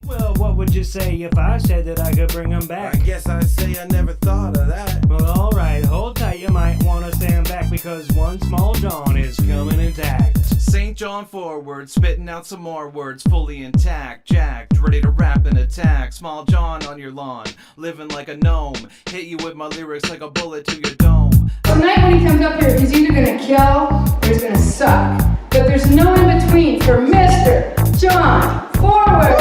Well, what would you say if I said that I could bring them back? I guess I'd say I never thought of that. Well, alright, hold tight, you might want to stand back because one small Jon is coming intact. St. Jon Forward, spitting out some more words, fully intact, jacked, ready to rap and attack. Small Jon on your lawn, living like a gnome, hit you with my lyrics like a bullet to your dome. Tonight when he comes up here, he's either gonna kill or he's gonna suck. But there's no in between for Mr. Jon Forward.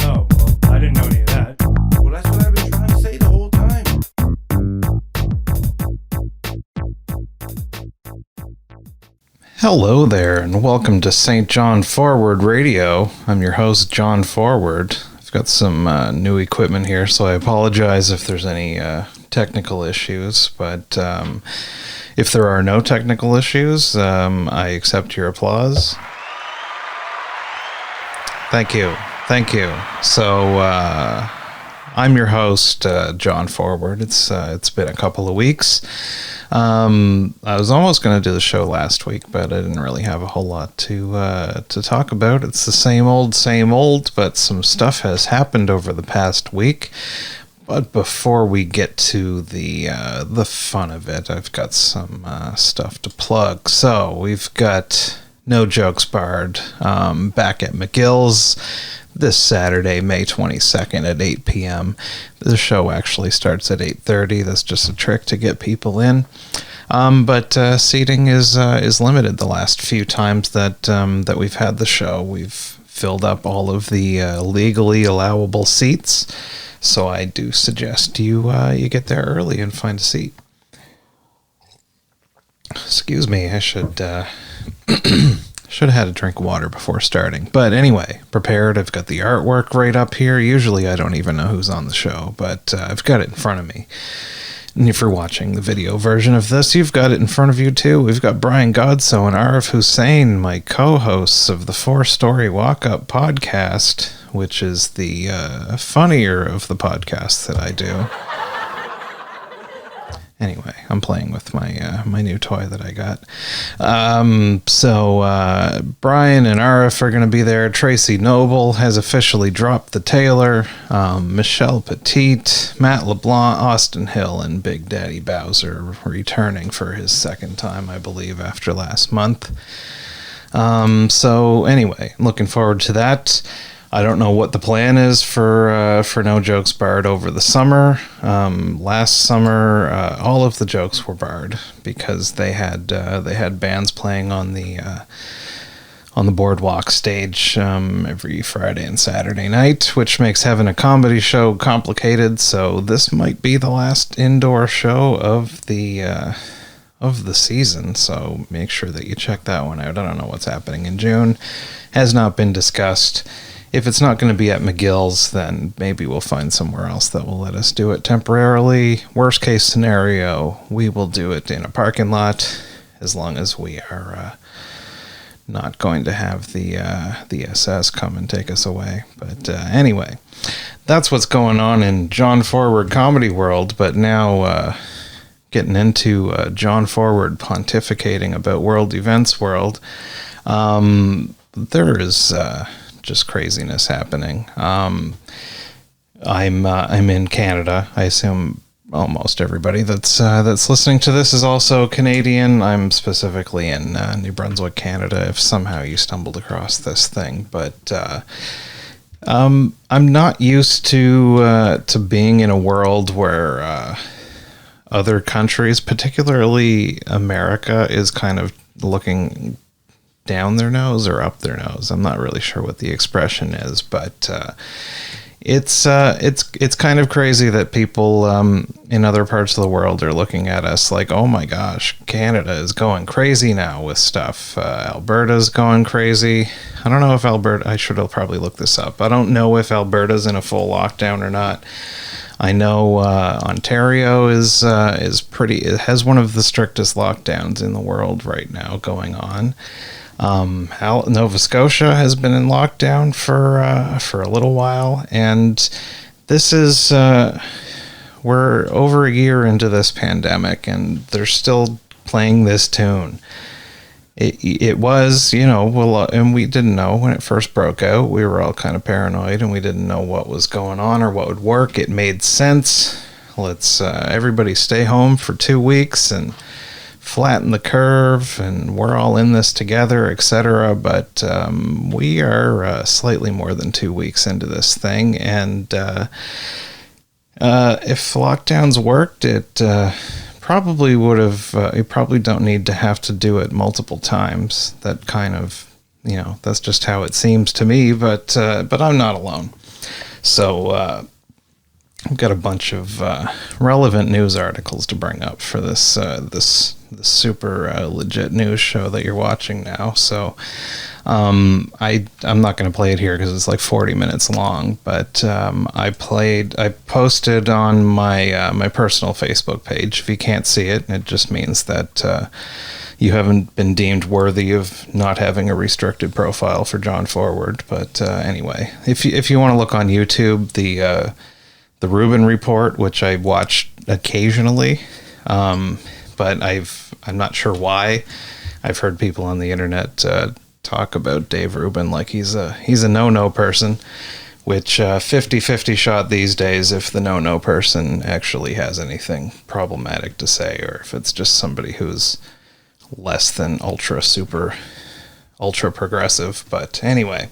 Oh, well, I didn't know any of that. Well, that's what I've been trying to say the whole time. Hello there, and welcome to St. Jon Forward Radio. I'm your host, Jon Forward. I've got some new equipment here, so I apologize if there's any technical issues, but if there are no technical issues, I accept your applause. Thank you. So, I'm your host, Jon Forward. It's been a couple of weeks. I was almost going to do the show last week, but I didn't really have a whole lot to talk about. It's the same old, but some stuff has happened over the past week. But before we get to the fun of it, I've got some stuff to plug. So we've got No Jokes Barred back at McGill's this Saturday, May 22nd at 8 p.m. The show actually starts at 8:30. That's just a trick to get people in. But seating is limited. The last few times that we've had the show, we've filled up all of the legally allowable seats. So I do suggest you get there early and find a seat. Excuse me, I should have had a drink of water before starting. But anyway, prepared. I've got the artwork right up here. Usually I don't even know who's on the show, but I've got it in front of me. And if you're watching the video version of this, you've got it in front of you too. We've got Brian Godso and Arif Hussein, my co-hosts of the 4-Story Walk-Up podcast, which is the funnier of the podcasts that I do. Anyway, I'm playing with my new toy that I got. So Brian and Arif are going to be there. Tracy Noble has officially dropped the Taylor. Michelle Petite, Matt LeBlanc, Austin Hill, and Big Daddy Bowser returning for his second time, I believe, after last month. So anyway, looking forward to that. I don't know what the plan is for No Jokes Barred over the summer. Last summer, all of the jokes were barred because they had bands playing on the boardwalk stage every Friday and Saturday night, which makes having a comedy show complicated. So this might be the last indoor show of the season. So make sure that you check that one out. I don't know what's happening in June. Has not been discussed. If it's not going to be at McGill's, then maybe we'll find somewhere else that will let us do it temporarily. Worst case scenario, we will do it in a parking lot, as long as we are not going to have the SS come and take us away. But anyway, that's what's going on in Jon Forward comedy world. But now getting into Jon Forward pontificating about world events world, there is just craziness happening. I'm in Canada. I assume almost everybody that's listening to this is also Canadian. I'm specifically in New Brunswick, Canada, if somehow you stumbled across this thing. But I'm not used to being in a world where other countries, particularly America, is kind of looking down their nose or up their nose. I'm not really sure what the expression is, but it's kind of crazy that people in other parts of the world are looking at us like, oh my gosh, Canada is going crazy now with stuff. Alberta's going crazy. I don't know if I should have probably looked this up. I don't know if Alberta's in a full lockdown or not. I know Ontario is it has one of the strictest lockdowns in the world right now going on. Nova Scotia has been in lockdown for a little while, and this is we're over a year into this pandemic, and they're still playing this tune. it was, well, and we didn't know when it first broke out. We were all kind of paranoid, and we didn't know what was going on or what would work. It made sense. Let's everybody stay home for 2 weeks and flatten the curve, and we're all in this together, etc. But we are slightly more than 2 weeks into this thing, and if lockdowns worked, it probably would have. You probably don't need to have to do it multiple times. That kind of, that's just how it seems to me. But I'm not alone. So I've got a bunch of relevant news articles to bring up for this this super legit news show that you're watching now. So I'm not going to play it here because it's like 40 minutes long, but I posted on my my personal Facebook page. If you can't see it, it just means that you haven't been deemed worthy of not having a restricted profile for Jon Forward. But anyway, if you want to look on YouTube, the Rubin Report, which I watched occasionally, but I'm not sure why. I've heard people on the internet talk about Dave Rubin like he's a no-no person, which 50-50 shot these days if the no-no person actually has anything problematic to say, or if it's just somebody who's less than ultra progressive. But anyway,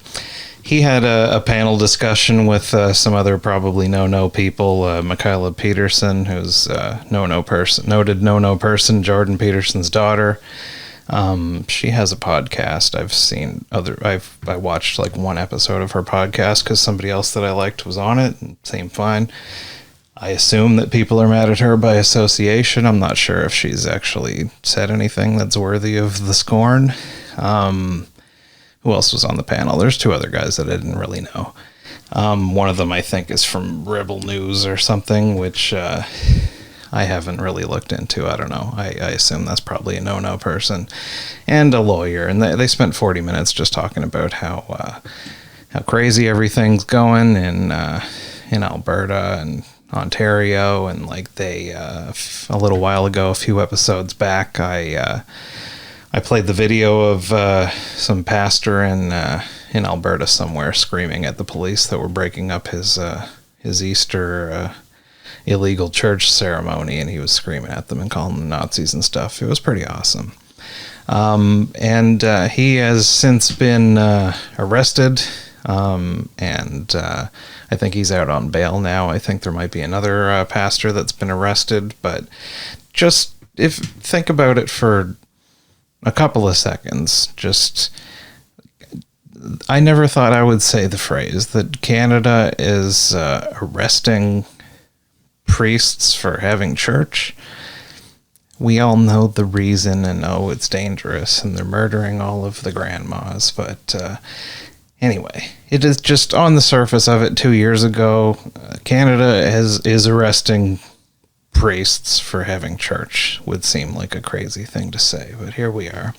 he had a panel discussion with some other probably no-no people. Michaela Peterson, who's noted no-no person, Jordan Peterson's daughter. She has a podcast. I watched like one episode of her podcast because somebody else that I liked was on it, and seemed fine. I assume that people are mad at her by association. I'm not sure if she's actually said anything that's worthy of the scorn. Who else was on the panel? There's two other guys that I didn't really know. One of them I think is from Rebel News or something, which I haven't really looked into. I don't know. I assume that's probably a no-no person. And a lawyer. And they spent 40 minutes just talking about how crazy everything's going in Alberta and Ontario. And like a little while ago, a few episodes back, I played the video of some pastor in Alberta somewhere screaming at the police that were breaking up his Easter illegal church ceremony, and he was screaming at them and calling them Nazis and stuff. It was pretty awesome. And he has since been arrested, and I think he's out on bail now. I think there might be another pastor that's been arrested, but just think about it for a couple of seconds. I never thought I would say the phrase that Canada is arresting priests for having church. We all know the reason and know it's dangerous, and they're murdering all of the grandmas. But anyway, it is just on the surface of it. 2 years ago, Canada is arresting priests for having church. Would seem like a crazy thing to say, but here we are.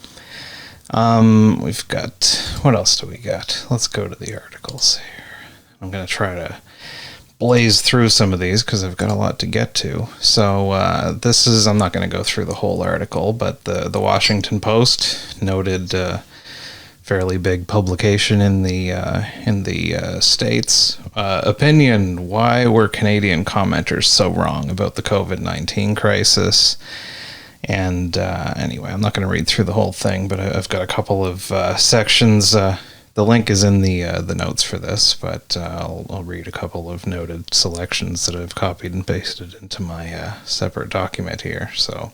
We've got, what else do we got? Let's go to the articles here. I'm going to try to blaze through some of these because I've got a lot to get to. So I'm not going to go through the whole article, but the Washington Post, noted fairly big publication in the States. Opinion: why were Canadian commenters so wrong about the COVID-19 crisis? And anyway, I'm not going to read through the whole thing, but I've got a couple of sections. The link is in the notes for this, but I'll read a couple of noted selections that I've copied and pasted into my separate document here. So,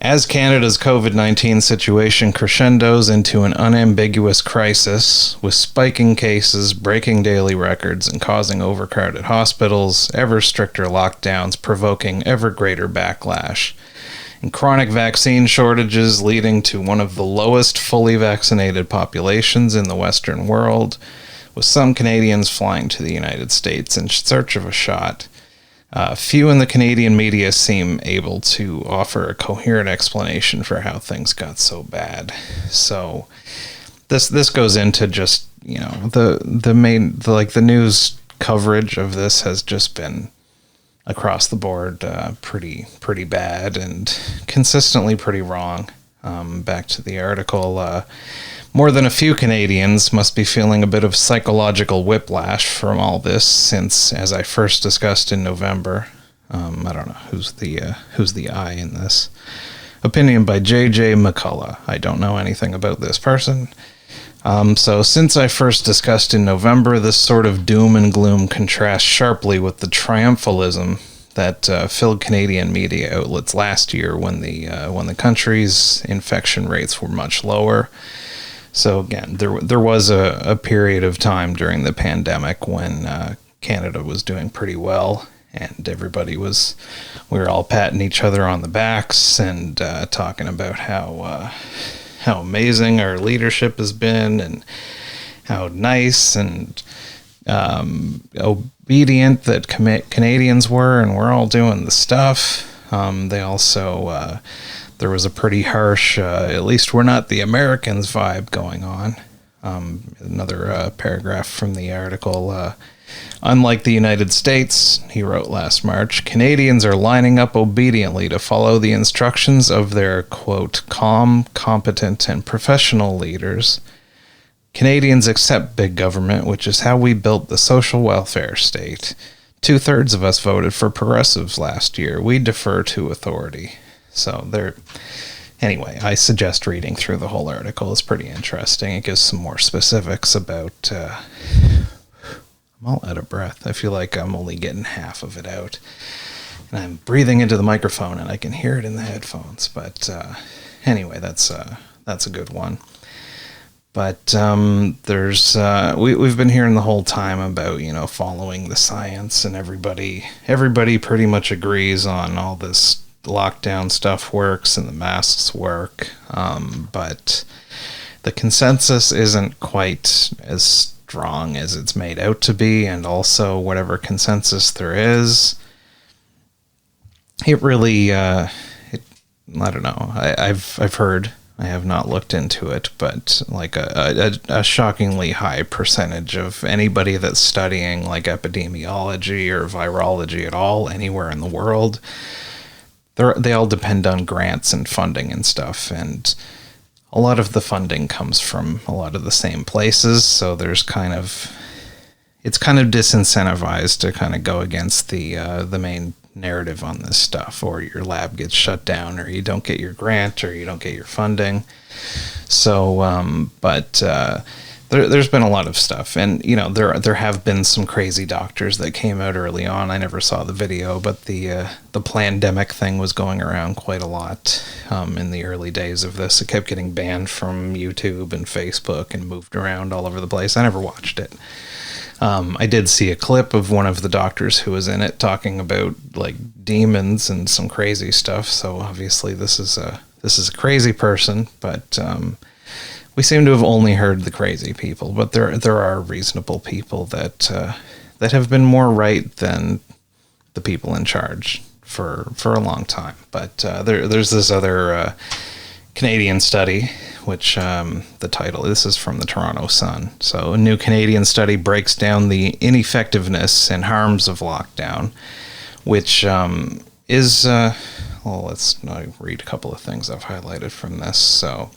as Canada's COVID-19 situation crescendos into an unambiguous crisis, with spiking cases, breaking daily records, and causing overcrowded hospitals, ever stricter lockdowns provoking ever greater backlash, and chronic vaccine shortages leading to one of the lowest fully vaccinated populations in the Western world, with some Canadians flying to the United States in search of a shot, few in the Canadian media seem able to offer a coherent explanation for how things got so bad. So this goes into just, the news coverage of this has just been across the board pretty bad and consistently pretty wrong. Back to the article. More than a few Canadians must be feeling a bit of psychological whiplash from all this since, as I first discussed in November, I don't know who's the I in this. Opinion by J.J. McCullough. I don't know anything about this person. So since I first discussed in November, this sort of doom and gloom contrasts sharply with the triumphalism that filled Canadian media outlets last year when the country's infection rates were much lower. So again, there was a period of time during the pandemic when Canada was doing pretty well, and we were all patting each other on the backs and talking about how amazing our leadership has been and how nice and obedient that Canadians were, and we're all doing the stuff. They also, there was a pretty harsh, at least we're not the Americans vibe going on. Another paragraph from the article. Unlike the United States, he wrote last March, Canadians are lining up obediently to follow the instructions of their, quote, calm, competent, and professional leaders. Canadians accept big government, which is how we built the social welfare state. 2/3 of us voted for progressives last year. We defer to authority. So anyway, I suggest reading through the whole article. It's pretty interesting. It gives some more specifics about... I'm all out of breath. I feel like I'm only getting half of it out. And I'm breathing into the microphone and I can hear it in the headphones. But anyway, that's a good one. But there's we've been hearing the whole time about, following the science, and everybody pretty much agrees on all this lockdown stuff works and the masks work. But the consensus isn't quite as strong as it's made out to be, and also whatever consensus there is, it really I don't know. I've heard, I have not looked into it, but like a shockingly high percentage of anybody that's studying like epidemiology or virology at all anywhere in the world, they all depend on grants and funding and stuff, and a lot of the funding comes from a lot of the same places, so it's kind of disincentivized to kind of go against the main narrative on this stuff, or your lab gets shut down, or you don't get your grant, or you don't get your funding. So, there's been a lot of stuff, and there have been some crazy doctors that came out early on. I never saw the video, but the plandemic thing was going around quite a lot in the early days of this. It kept getting banned from YouTube and Facebook and moved around all over the place. I never watched it. I did see a clip of one of the doctors who was in it talking about like demons and some crazy stuff. So obviously this is a crazy person, but we seem to have only heard the crazy people, but there are reasonable people that have been more right than the people in charge for a long time. But there's this other Canadian study, which the title, this is from the Toronto Sun. So a new Canadian study breaks down the ineffectiveness and harms of lockdown, which is, let's read a couple of things I've highlighted from this. So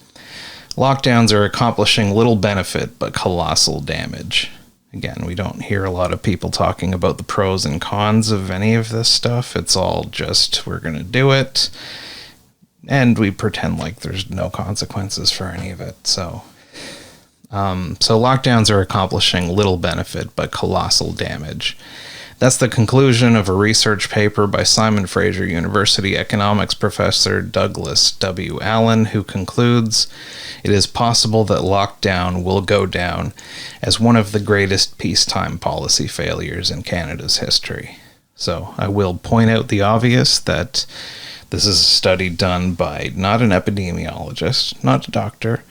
lockdowns are accomplishing little benefit but colossal damage. Again, we don't hear a lot of people talking about the pros and cons of any of this stuff. It's all just, we're going to do it, and we pretend like there's no consequences for any of it. So lockdowns are accomplishing little benefit but colossal damage. That's the conclusion of a research paper by Simon Fraser University economics professor Douglas W. Allen, who concludes, it is possible that lockdown will go down as one of the greatest peacetime policy failures in Canada's history. So I will point out the obvious, that this is a study done by not an epidemiologist, not a doctor,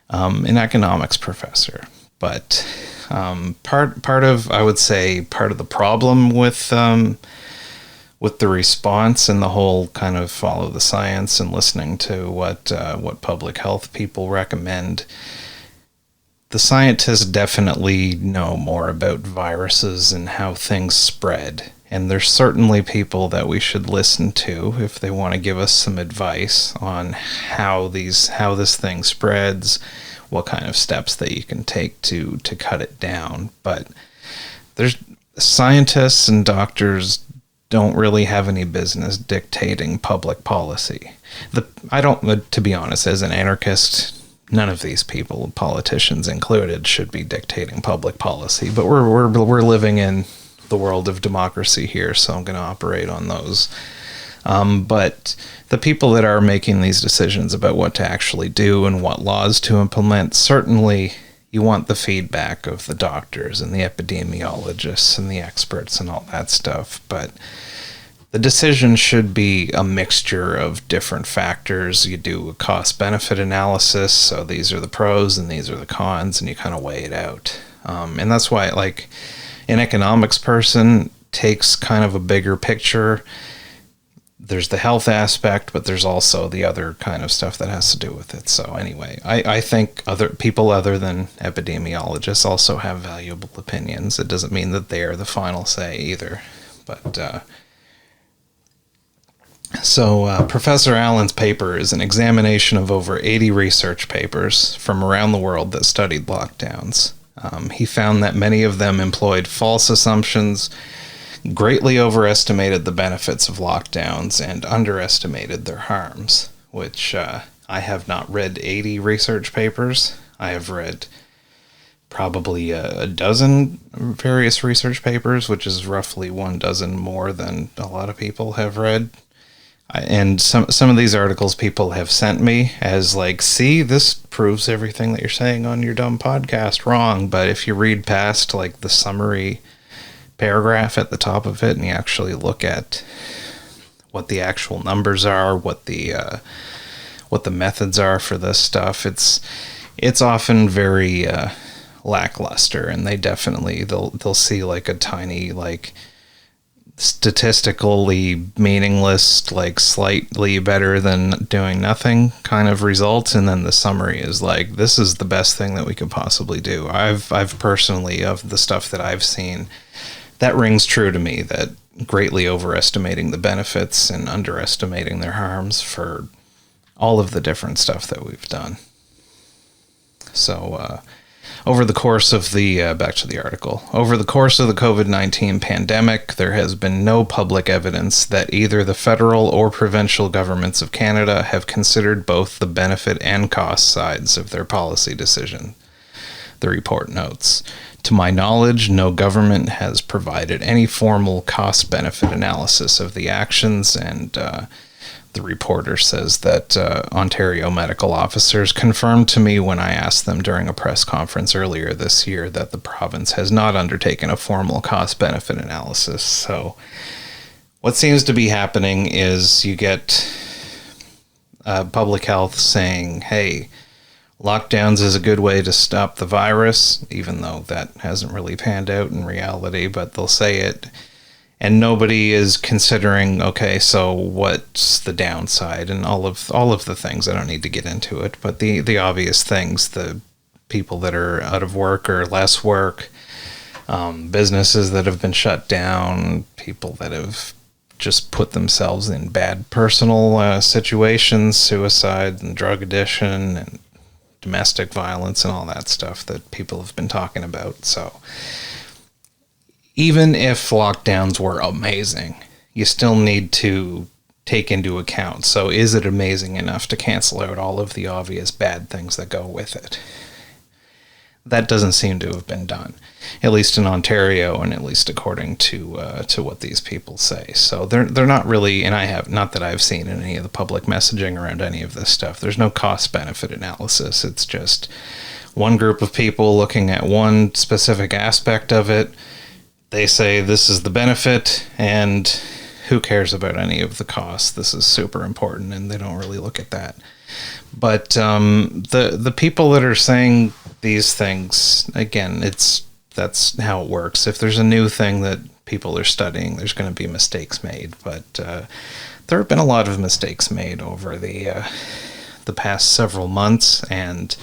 an economics professor. But part of the problem with the response and the whole kind of follow the science and listening to what public health people recommend, the scientists definitely know more about viruses and how things spread And there's certainly people that we should listen to if they want to give us some advice on how this thing spreads, what kind of steps that you can take to cut it down. But there's scientists and doctors don't really have any business dictating public policy. To be honest, as an anarchist, none of these people, politicians included, should be dictating public policy. But we're living in the world of democracy here, so I'm going to operate on those. But the people that are making these decisions about what to actually do and what laws to implement, certainly you want the feedback of the doctors and the epidemiologists and the experts and all that stuff. But the decision should be a mixture of different factors. You do a cost-benefit analysis, so these are the pros and these are the cons, and you kind of weigh it out. And that's why, like, an economics person takes kind of a bigger picture. There's the health aspect, but there's also the other kind of stuff that has to do with it. So anyway, I think other people other than epidemiologists also have valuable opinions. It doesn't mean that they are the final say either. But Professor Allen's paper is an examination of over 80 research papers from around the world that studied lockdowns. He found that many of them employed false assumptions, greatly overestimated the benefits of lockdowns, and underestimated their harms, which I have not read 80 research papers. I have read probably a dozen various research papers, which is roughly 1 dozen more than a lot of people have read. And some of these articles people have sent me as like, see, this proves everything that you're saying on your dumb podcast wrong. But if you read past like the summary paragraph at the top of it and you actually look at what the actual numbers are, what the methods are for this stuff, it's often very lackluster, and they'll see like a tiny like statistically meaningless, like slightly better than doing nothing kind of results, and then the summary is like, this is the best thing that we could possibly do. I've personally, of the stuff that I've seen, that rings true to me, that greatly overestimating the benefits and underestimating their harms for all of the different stuff that we've done. So over the course of back to the article, over the course of the COVID-19 pandemic, there has been no public evidence that either the federal or provincial governments of Canada have considered both the benefit and cost sides of their policy decision, the report notes. To my knowledge, no government has provided any formal cost-benefit analysis of the actions, and the reporter says that Ontario medical officers confirmed to me when I asked them during a press conference earlier this year that the province has not undertaken a formal cost-benefit analysis. So what seems to be happening is you get public health saying, hey, lockdowns is a good way to stop the virus, even though that hasn't really panned out in reality, but they'll say it. And nobody is considering, okay, so what's the downside and all of the things. I don't need to get into it, but the obvious things, the people that are out of work or less work, businesses that have been shut down, people that have just put themselves in bad personal situations, suicide and drug addiction and domestic violence and all that stuff that people have been talking about. So even if lockdowns were amazing, you still need to take into account, so is it amazing enough to cancel out all of the obvious bad things that go with it? That doesn't seem to have been done, at least in Ontario, and at least according to what these people say. So they're not really, and not that I've seen in any of the public messaging around any of this stuff, there's no cost-benefit analysis. It's just one group of people looking at one specific aspect of it. They say this is the benefit, and who cares about any of the costs? This is super important, and they don't really look at that. But the people that are saying these things, again, that's how it works. If there's a new thing that people are studying, there's going to be mistakes made. But there have been a lot of mistakes made over the past several months, and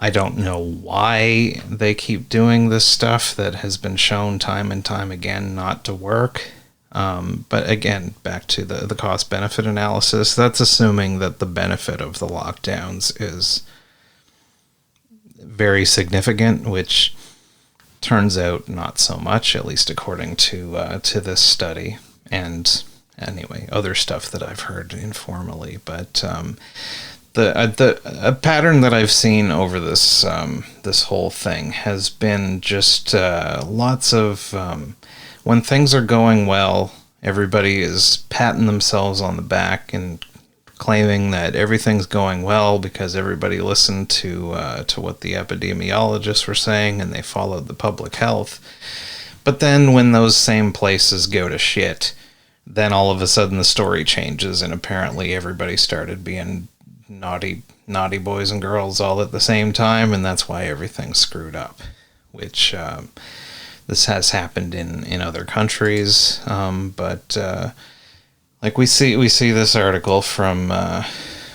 I don't know why they keep doing this stuff that has been shown time and time again not to work. But again, back to the cost-benefit analysis, that's assuming that the benefit of the lockdowns is very significant, which turns out not so much, at least according to this study. And anyway, other stuff that I've heard informally. But a pattern that I've seen over this whole thing has been just lots of when things are going well, everybody is patting themselves on the back and claiming that everything's going well because everybody listened to what the epidemiologists were saying and they followed the public health. But then when those same places go to shit, then all of a sudden the story changes and apparently everybody started being naughty boys and girls all at the same time, and that's why everything's screwed up, which this has happened in other countries, but like we see this article from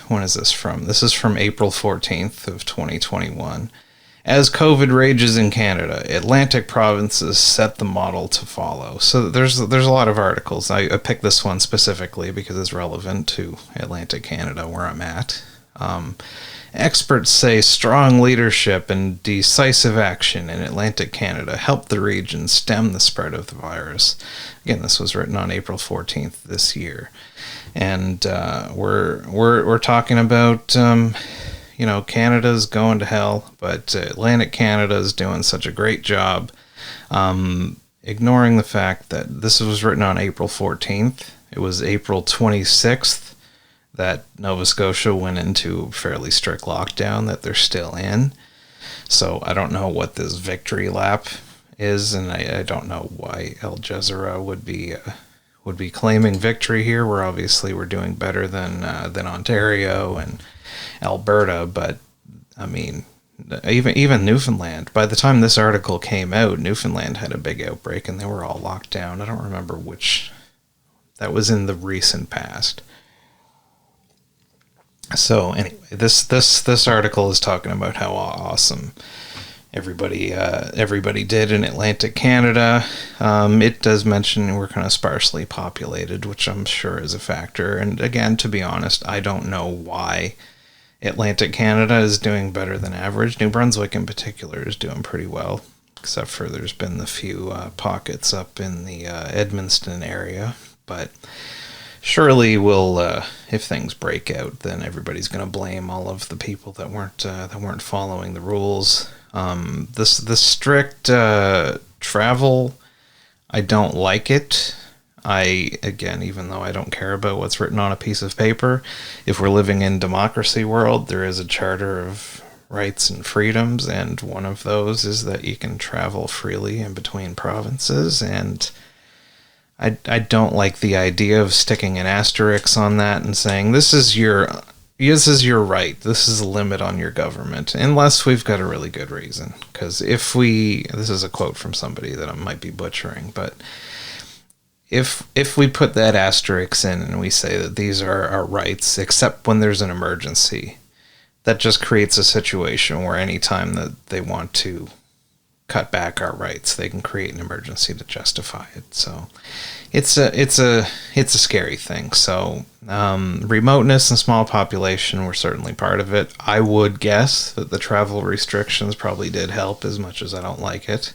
when is this from? This is from April 14th of 2021. As COVID rages in Canada, Atlantic provinces set the model to follow. So there's a lot of articles. I picked this one specifically because it's relevant to Atlantic Canada, where I'm at. Experts say strong leadership and decisive action in Atlantic Canada helped the region stem the spread of the virus. Again, this was written on April 14th this year. And we're talking about... Canada's going to hell, but Atlantic Canada is doing such a great job, ignoring the fact that this was written on April 14th. It was April 26th that Nova Scotia went into fairly strict lockdown that they're still in. So I don't know what this victory lap is, and I don't know why Al Jazeera would be claiming victory here. We're doing better than Ontario and Alberta, but I mean, even Newfoundland. By the time this article came out, Newfoundland had a big outbreak and they were all locked down. I don't remember which. That was in the recent past. So anyway, this article is talking about how awesome everybody did in Atlantic Canada. It does mention we're kind of sparsely populated, which I'm sure is a factor. And again, to be honest, I don't know why Atlantic Canada is doing better than average. New Brunswick in particular is doing pretty well, except for there's been the few pockets up in the Edmundston area. But surely we'll, if things break out, then everybody's going to blame all of the people that weren't following the rules. This strict travel, I don't like it. Even though I don't care about what's written on a piece of paper, if we're living in democracy world, there is a charter of rights and freedoms, and one of those is that you can travel freely in between provinces, and I don't like the idea of sticking an asterisk on that and saying this is your right, this is a limit on your government, unless we've got a really good reason. Because this is a quote from somebody that I might be butchering, but if we put that asterisk in and we say that these are our rights, except when there's an emergency, that just creates a situation where any time that they want to cut back our rights, they can create an emergency to justify it. So it's a scary thing. So remoteness and small population were certainly part of it. I would guess that the travel restrictions probably did help, as much as I don't like it.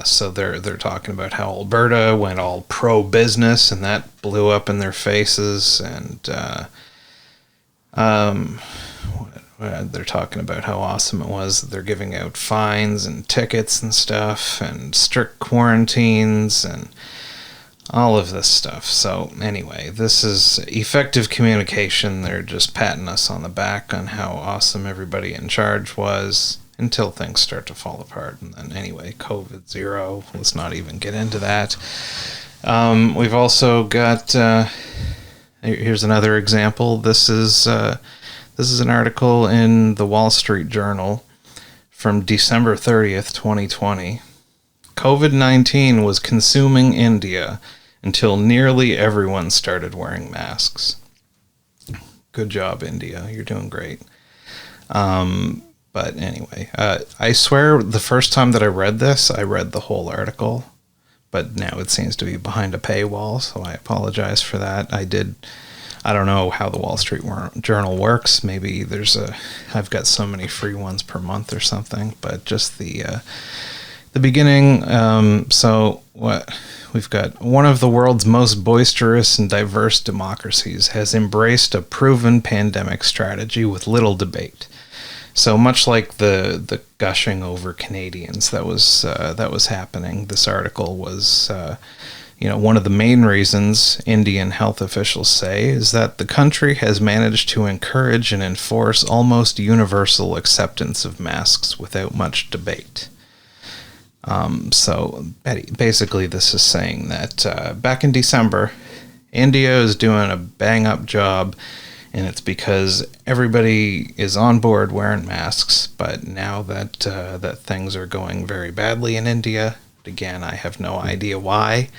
So they're talking about how Alberta went all pro-business and that blew up in their faces, and they're talking about how awesome it was that they're giving out fines and tickets and stuff and strict quarantines and all of this stuff. So anyway, this is effective communication. They're just patting us on the back on how awesome everybody in charge was, until things start to fall apart. And then anyway, COVID-0, let's not even get into that. We've also got, here's another example. This is an article in the Wall Street Journal from December 30th, 2020. COVID-19 was consuming India until nearly everyone started wearing masks. Good job, India. You're doing great. But anyway, I swear the first time that I read this, I read the whole article, but now it seems to be behind a paywall, so I apologize for that. I don't know how the Wall Street Journal works. Maybe I've got so many free ones per month or something, but just the beginning. So what we've got, one of the world's most boisterous and diverse democracies has embraced a proven pandemic strategy with little debate. So much like the gushing over Canadians that was happening, this article was, one of the main reasons Indian health officials say is that the country has managed to encourage and enforce almost universal acceptance of masks without much debate. So basically this is saying that back in December, India is doing a bang-up job, and it's because everybody is on board wearing masks. But now that things are going very badly in India, again, I have no idea why.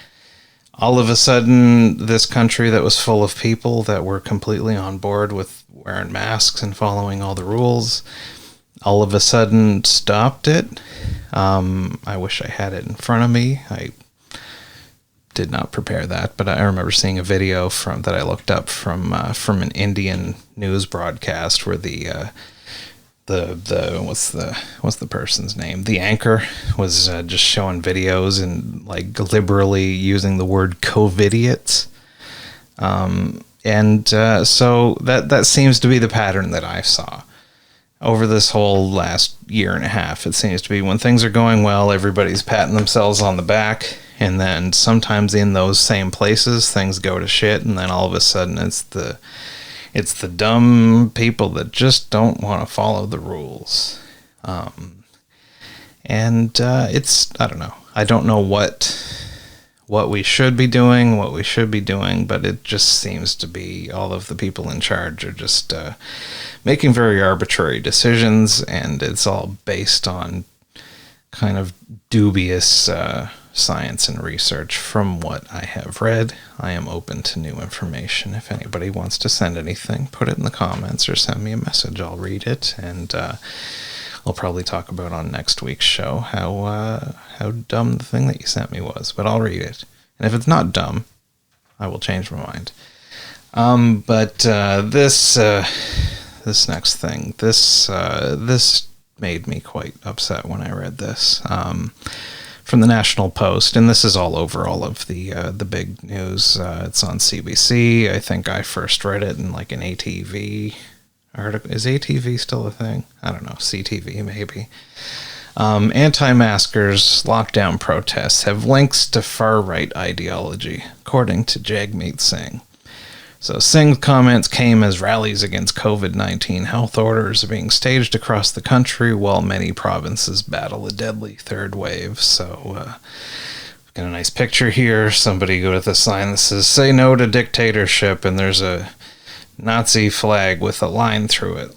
All of a sudden, this country that was full of people that were completely on board with wearing masks and following all the rules, all of a sudden stopped it. I wish I had it in front of me. I did not prepare that, but I remember seeing a video that I looked up from an Indian news broadcast where the what's the person's name? The anchor was just showing videos and like liberally using the word COVIDiots. So that seems to be the pattern that I saw over this whole last year and a half. It seems to be when things are going well, everybody's patting themselves on the back, and then sometimes in those same places things go to shit, and then all of a sudden it's the dumb people that just don't want to follow the rules. I don't know. I don't know what we should be doing, but it just seems to be all of the people in charge are just making very arbitrary decisions, and it's all based on kind of dubious science and research. From what I have read, I am open to new information. If anybody wants to send anything, put it in the comments or send me a message. I'll read it, and I'll probably talk about on next week's show how dumb the thing that you sent me was, but I'll read it. And if it's not dumb, I will change my mind. But this next thing, this made me quite upset when I read this. From the National Post, and this is all over all of the big news. It's on CBC. I think I first read it in like an ATV article. Is ATV still a thing? I don't know. CTV maybe. Anti-maskers lockdown protests have links to far-right ideology, according to Jagmeet Singh. So Singh's comments came as rallies against COVID-19 health orders are being staged across the country while many provinces battle a deadly third wave. So we've got a nice picture here. Somebody go with a sign that says, "Say no to dictatorship," and there's a Nazi flag with a line through it.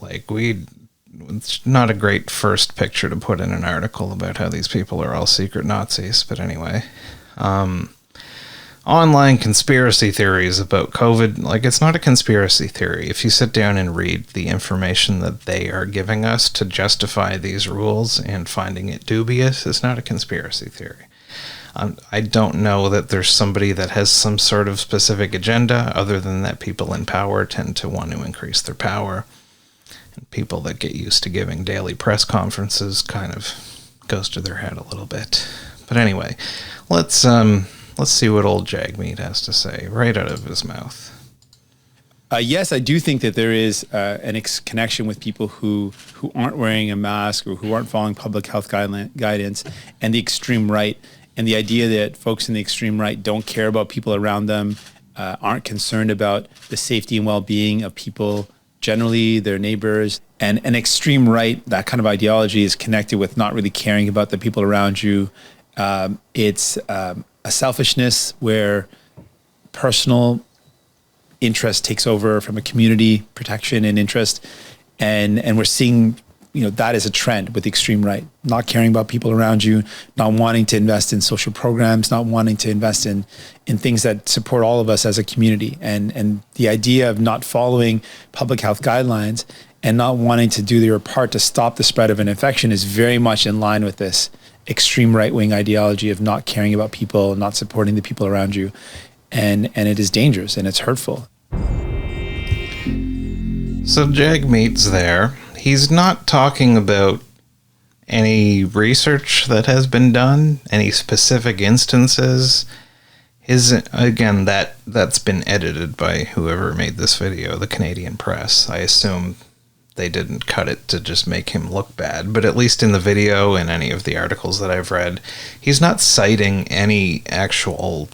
It's not a great first picture to put in an article about how these people are all secret Nazis, but anyway. Online conspiracy theories about COVID, it's not a conspiracy theory. If you sit down and read the information that they are giving us to justify these rules and finding it dubious, it's not a conspiracy theory. I don't know that there's somebody that has some sort of specific agenda, other than that people in power tend to want to increase their power. And people that get used to giving daily press conferences kind of goes to their head a little bit. But anyway, let's see what old Jagmeet has to say right out of his mouth. Yes, I do think that there is an connection with people who aren't wearing a mask or who aren't following public health guidance and the extreme right, and the idea that folks in the extreme right don't care about people around them, aren't concerned about the safety and well-being of people generally, their neighbors. And an extreme right, that kind of ideology is connected with not really caring about the people around you. It's a selfishness where personal interest takes over from a community protection and interest, and we're seeing that is a trend with the extreme right, not caring about people around you, not wanting to invest in social programs, not wanting to invest in things that support all of us as a community. And the idea of not following public health guidelines and not wanting to do your part to stop the spread of an infection is very much in line with this extreme right-wing ideology of not caring about people, not supporting the people around you. And it is dangerous and it's hurtful. So Jagmeet's there. He's not talking about any research that has been done, any specific instances. Again, that's been edited by whoever made this video, the Canadian press. I assume they didn't cut it to just make him look bad, but at least in the video and any of the articles that I've read, he's not citing any actual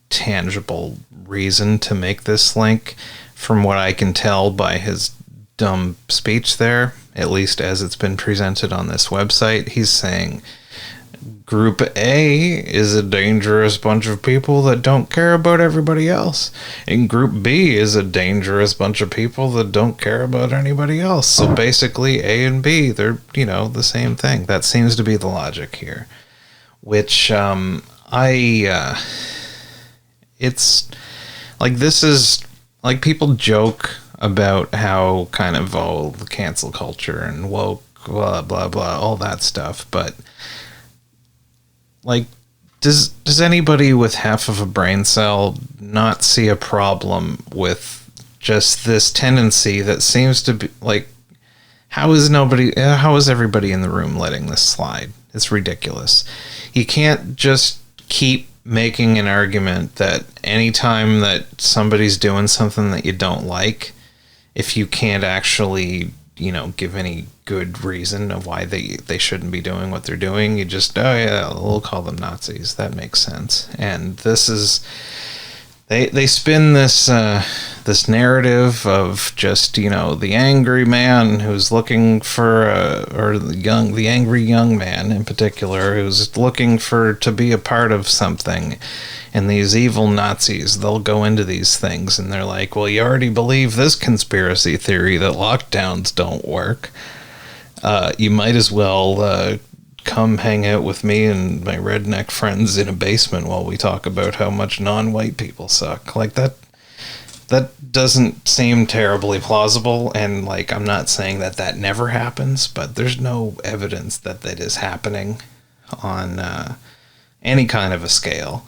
tangible reason to make this link. From what I can tell by his dumb speech there, at least as it's been presented on this website, he's saying Group A is a dangerous bunch of people that don't care about everybody else, and Group B is a dangerous bunch of people that don't care about anybody else. So basically A and B, they're, the same thing. That seems to be the logic here, which it's like, this is like, people joke about how kind of the cancel culture and woke, blah, blah, blah, all that stuff. But like, does anybody with half of a brain cell not see a problem with just this tendency that seems to be like, how is everybody in the room letting this slide? It's ridiculous. You can't just keep making an argument that anytime that somebody's doing something that you don't like, if you can't actually, give any good reason of why they shouldn't be doing what they're doing, you just, we'll call them Nazis. That makes sense. And this is, they spin this this narrative of just, the angry man who's looking for, or the angry young man in particular, who's looking to be a part of something. And these evil Nazis, they'll go into these things and they're like, well, you already believe this conspiracy theory that lockdowns don't work. You might as well come hang out with me and my redneck friends in a basement while we talk about how much non-white people suck. Like, that doesn't seem terribly plausible. And like, I'm not saying that never happens, but there's no evidence that is happening on any kind of a scale.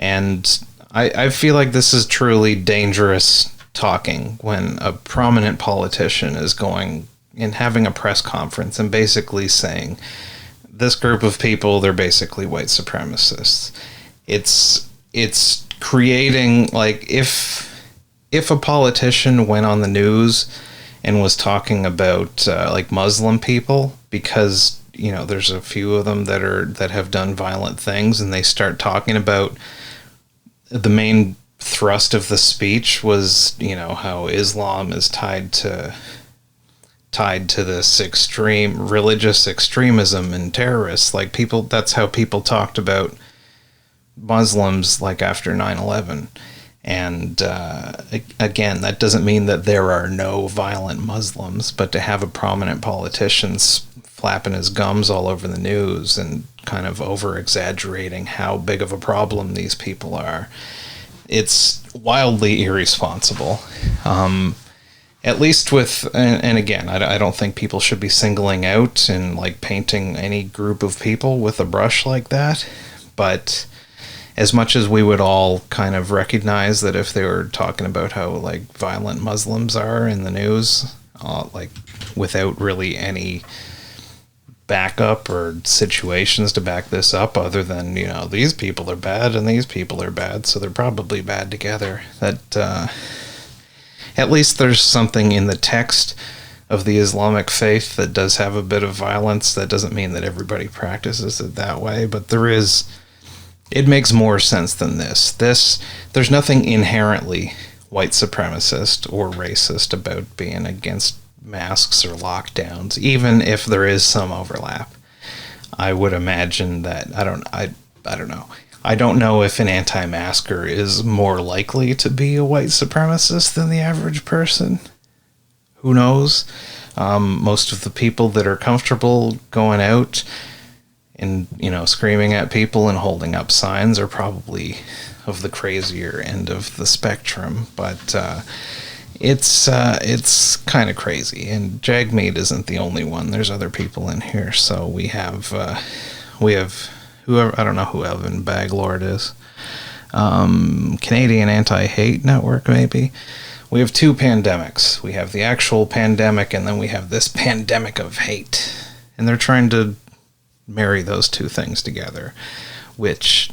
And I feel like this is truly dangerous talking when a prominent politician is going and having a press conference and basically saying, this group of people, they're basically white supremacists. It's creating, like, if a politician went on the news and was talking about like Muslim people, because there's a few of them that have done violent things, and they start talking about the main thrust of the speech was, how Islam is tied to this extreme religious extremism and terrorists. Like, people, that's how people talked about Muslims, like, after 9/11. And again, that doesn't mean that there are no violent Muslims, but to have a prominent politician flapping his gums all over the news and kind of over-exaggerating how big of a problem these people are, it's wildly irresponsible. At least with, and again, I don't think people should be singling out and like painting any group of people with a brush like that, but as much as we would all kind of recognize that if they were talking about how like violent Muslims are in the news, like without really any backup or situations to back this up other than, these people are bad and these people are bad, so they're probably bad together, that at least there's something in the text of the Islamic faith that does have a bit of violence. That doesn't mean that everybody practices it that way, but it makes more sense than this. There's nothing inherently white supremacist or racist about being against masks or lockdowns, even if there is some overlap. I would imagine that, I don't know. I don't know if an anti-masker is more likely to be a white supremacist than the average person Who knows? Most of the people that are comfortable going out and, screaming at people and holding up signs are probably of the crazier end of the spectrum. But it's kind of crazy. And Jagmeet isn't the only one. There's other people in here. So we have whoever, I don't know who Evan Baglord is. Canadian Anti-Hate Network, maybe. We have two pandemics. We have the actual pandemic, and then we have this pandemic of hate. And they're trying to marry those two things together, which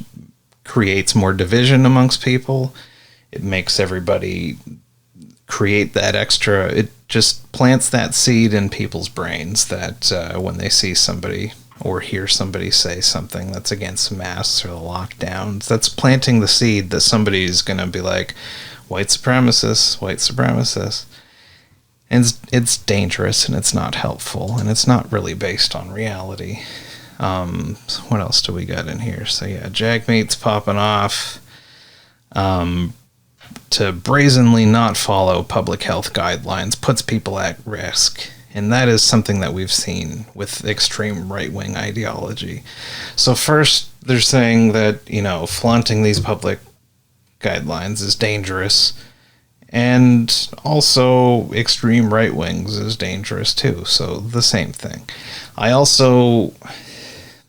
creates more division amongst people. It makes everybody create that extra... It just plants that seed in people's brains that when they see somebody or hear somebody say something that's against masks or the lockdowns, that's planting the seed that somebody's going to be like, white supremacists. And it's dangerous, and it's not helpful, and it's not really based on reality. So what else do we got in here? So yeah, Jagmeet's popping off to brazenly not follow public health guidelines puts people at risk. And that is something that we've seen with extreme right-wing ideology. So first, they're saying that, flaunting these public guidelines is dangerous, and also extreme right wings is dangerous too, so the same thing.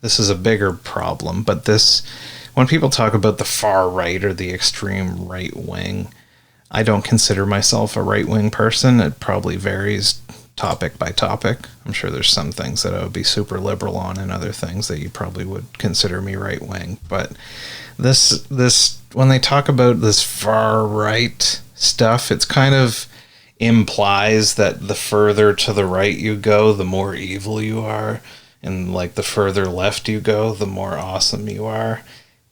This is a bigger problem, but when people talk about the far right or the extreme right wing, I don't consider myself a right wing person. It probably varies topic by topic. I'm sure there's some things that I would be super liberal on and other things that you probably would consider me right wing, but this when they talk about this far right stuff, it's kind of implies that the further to the right you go, the more evil you are, and like the further left you go, the more awesome you are.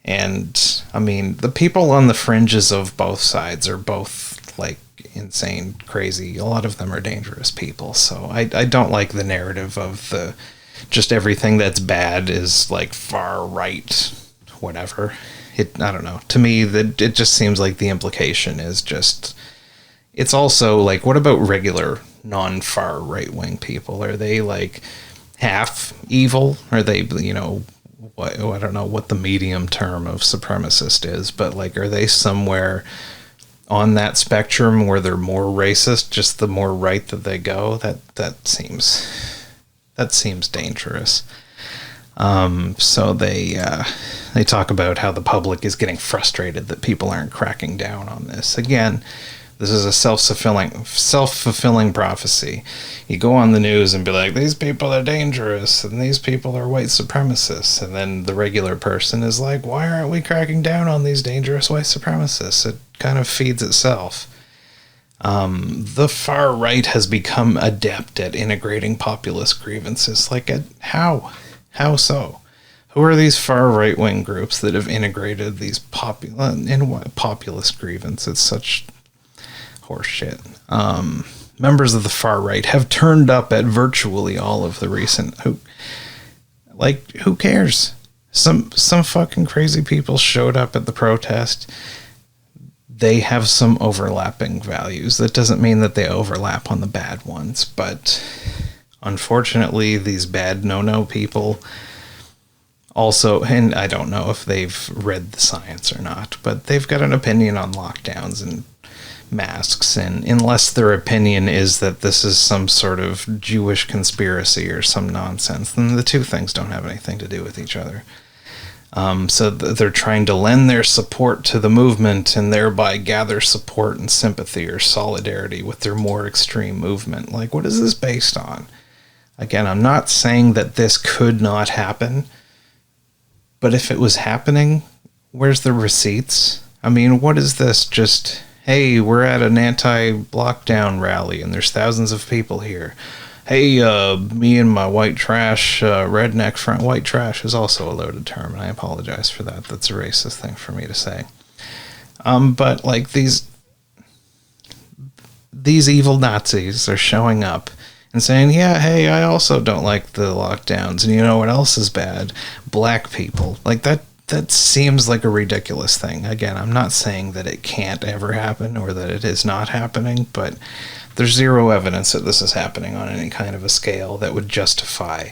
And I mean, the people on the fringes of both sides are both like insane, crazy. A lot of them are dangerous people. So I don't like the narrative of the just everything that's bad is like far right, whatever. I don't know. To me, it just seems like the implication is just... It's also, like, what about regular non-far right-wing people? Are they, like, half evil? Are they, I don't know what the medium term of supremacist is, but, like, are they somewhere on that spectrum where they're more racist, just the more right that they go? That seems dangerous. So they talk about how the public is getting frustrated that people aren't cracking down on this. Again, this is a self-fulfilling prophecy. You go on the news and be like, these people are dangerous and these people are white supremacists. And then the regular person is like, why aren't we cracking down on these dangerous white supremacists? It kind of feeds itself. The far right has become adept at integrating populist grievances. Like, how? How so? Who are these far right-wing groups that have integrated these populist grievances? It's such horseshit. Members of the far right have turned up at virtually all of the recent... Who cares? Some fucking crazy people showed up at the protest. They have some overlapping values. That doesn't mean that they overlap on the bad ones, but... Unfortunately, these bad no-no people also, and I don't know if they've read the science or not, but they've got an opinion on lockdowns and masks, and unless their opinion is that this is some sort of Jewish conspiracy or some nonsense, then the two things don't have anything to do with each other. So they're trying to lend their support to the movement and thereby gather support and sympathy or solidarity with their more extreme movement. Like, what is this based on? Again, I'm not saying that this could not happen, but if it was happening, where's the receipts? I mean, what is this? Just, hey, we're at an anti-lockdown rally and there's thousands of people here. Hey, me and my white trash, redneck friend. White trash is also a loaded term, and I apologize for that. That's a racist thing for me to say. But like these evil Nazis are showing up and saying, yeah, hey, I also don't like the lockdowns. And you know what else is bad? Black people. Like, that seems like a ridiculous thing. Again, I'm not saying that it can't ever happen or that it is not happening, but there's zero evidence that this is happening on any kind of a scale that would justify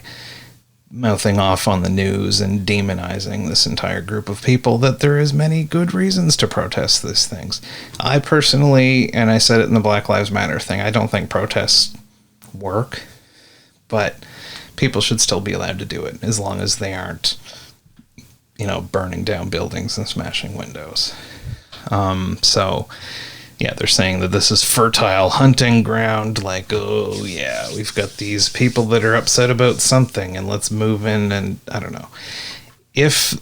mouthing off on the news and demonizing this entire group of people, that there is many good reasons to protest these things. I personally, and I said it in the Black Lives Matter thing, I don't think protests work, but people should still be allowed to do it as long as they aren't, burning down buildings and smashing windows. So yeah, they're saying that this is fertile hunting ground, like, oh yeah, we've got these people that are upset about something and let's move in, and I don't know. If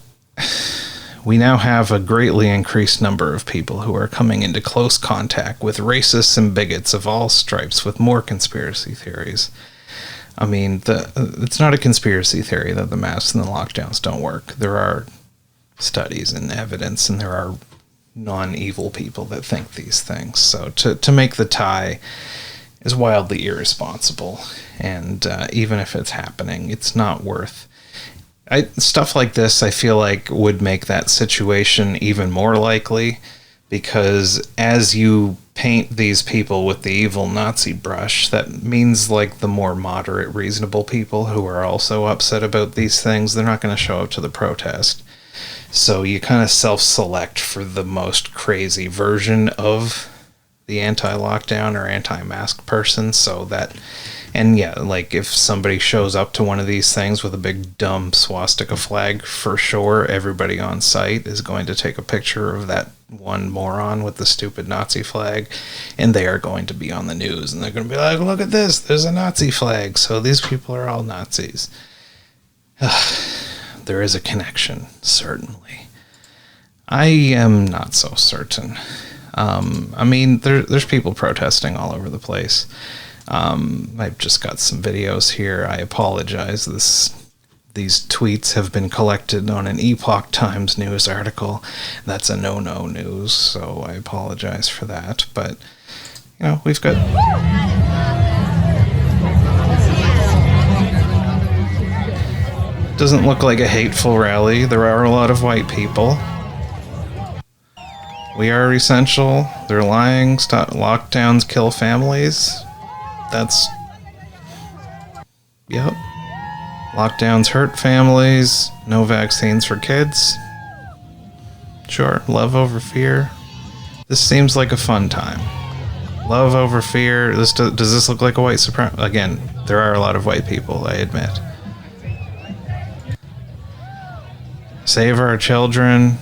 we now have a greatly increased number of people who are coming into close contact with racists and bigots of all stripes with more conspiracy theories. I mean, it's not a conspiracy theory that the masks and the lockdowns don't work. There are studies and evidence, and there are non-evil people that think these things. So to make the tie is wildly irresponsible, and even if it's happening, it's not worth. Stuff like this, I feel like, would make that situation even more likely, because as you paint these people with the evil Nazi brush, that means like the more moderate, reasonable people who are also upset about these things, they're not going to show up to the protest. So you kind of self-select for the most crazy version of the anti-lockdown or anti-mask person, so that, and yeah, like if somebody shows up to one of these things with a big dumb swastika flag, for sure everybody on site is going to take a picture of that one moron with the stupid Nazi flag, and they are going to be on the news, and they're going to be like, look at this, there's a Nazi flag, so these people are all Nazis. There is a connection, certainly. I am not so certain. I mean, there's people protesting all over the place. I've just got some videos here. I apologize. These tweets have been collected on an Epoch Times news article. That's a no-no news, so I apologize for that. But, we've got... Doesn't look like a hateful rally. There are a lot of white people. We are essential. They're lying. Stop. Lockdowns kill families. That's... Yep. Lockdowns hurt families. No vaccines for kids. Sure. Love over fear. This seems like a fun time. Love over fear. Does this look like a white supremacy? Again, there are a lot of white people, I admit. Save our children.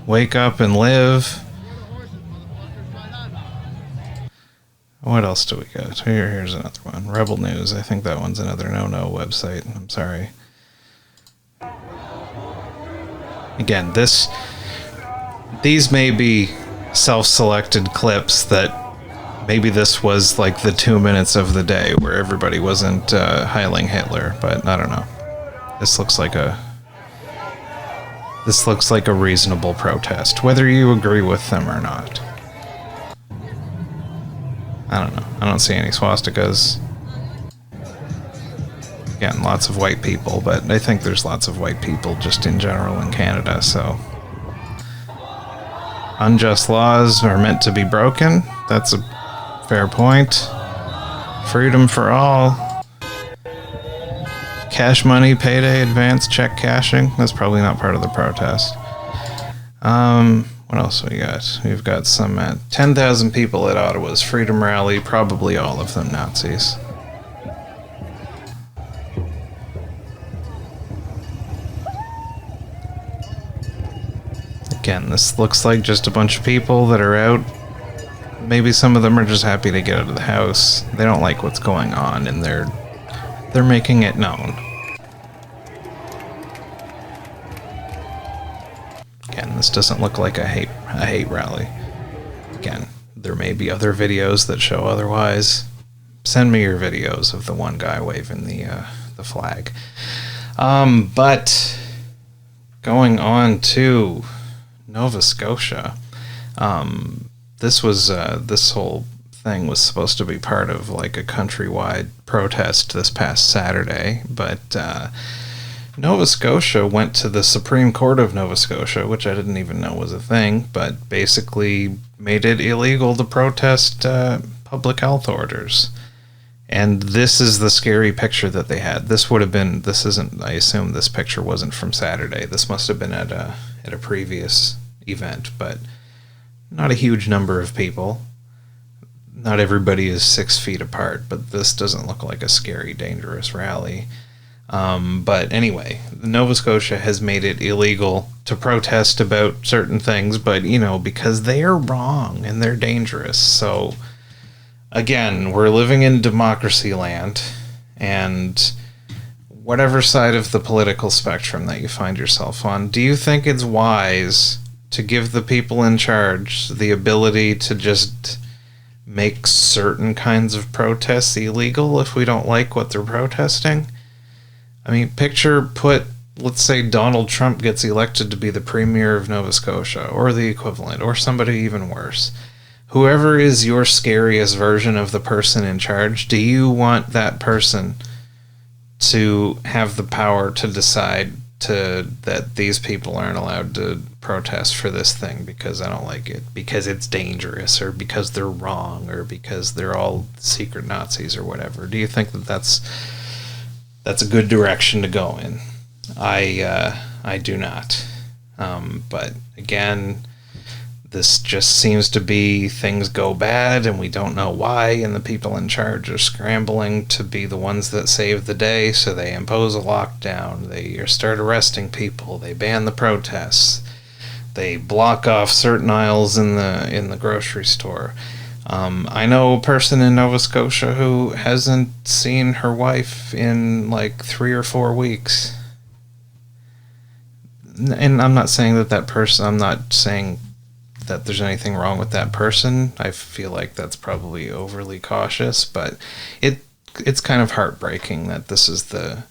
Wake up and live. What else do we got? Here's another one. Rebel News. I think that one's another no-no website. I'm sorry. Again, these may be self-selected clips that maybe this was like the 2 minutes of the day where everybody wasn't hailing Hitler, but I don't know. This looks like a reasonable protest, whether you agree with them or not. I don't know. I don't see any swastikas. Again, lots of white people, but I think there's lots of white people just in general in Canada, so... Unjust laws are meant to be broken. That's a fair point. Freedom for all. Cash money, payday, advance, check cashing. That's probably not part of the protest. What else we got? We've got some 10,000 people at Ottawa's Freedom Rally, probably all of them Nazis. Again, this looks like just a bunch of people that are out. Maybe some of them are just happy to get out of the house. They don't like what's going on, and they're making it known. Again, this doesn't look like a hate rally. Again, there may be other videos that show otherwise. Send me your videos of the one guy waving the flag. But going on to Nova Scotia, this whole thing was supposed to be part of like a countrywide protest this past Saturday, but Nova Scotia went to the Supreme Court of Nova Scotia, which I didn't even know was a thing, but basically made it illegal to protest public health orders. And this is the scary picture that they had. This isn't, I assume this picture wasn't from Saturday. This must have been at a previous event, but not a huge number of people. Not everybody is 6 feet apart, but this doesn't look like a scary, dangerous rally. But anyway, Nova Scotia has made it illegal to protest about certain things, but, because they're wrong and they're dangerous. So, again, we're living in democracy land, and whatever side of the political spectrum that you find yourself on, do you think it's wise to give the people in charge the ability to just make certain kinds of protests illegal if we don't like what they're protesting? I mean, let's say Donald Trump gets elected to be the premier of Nova Scotia, or the equivalent, or somebody even worse. Whoever is your scariest version of the person in charge, do you want that person to have the power to decide that these people aren't allowed to protest for this thing because I don't like it, because it's dangerous, or because they're wrong, or because they're all secret Nazis or whatever? Do you think that that's a good direction to go in? I do not. But again, this just seems to be things go bad and we don't know why, and the people in charge are scrambling to be the ones that save the day, so they impose a lockdown, they start arresting people, they ban the protests, they block off certain aisles in the grocery store. I know a person in Nova Scotia who hasn't seen her wife in like 3 or 4 weeks. And I'm not saying I'm not saying that there's anything wrong with that person. I feel like that's probably overly cautious, but it's kind of heartbreaking that this is the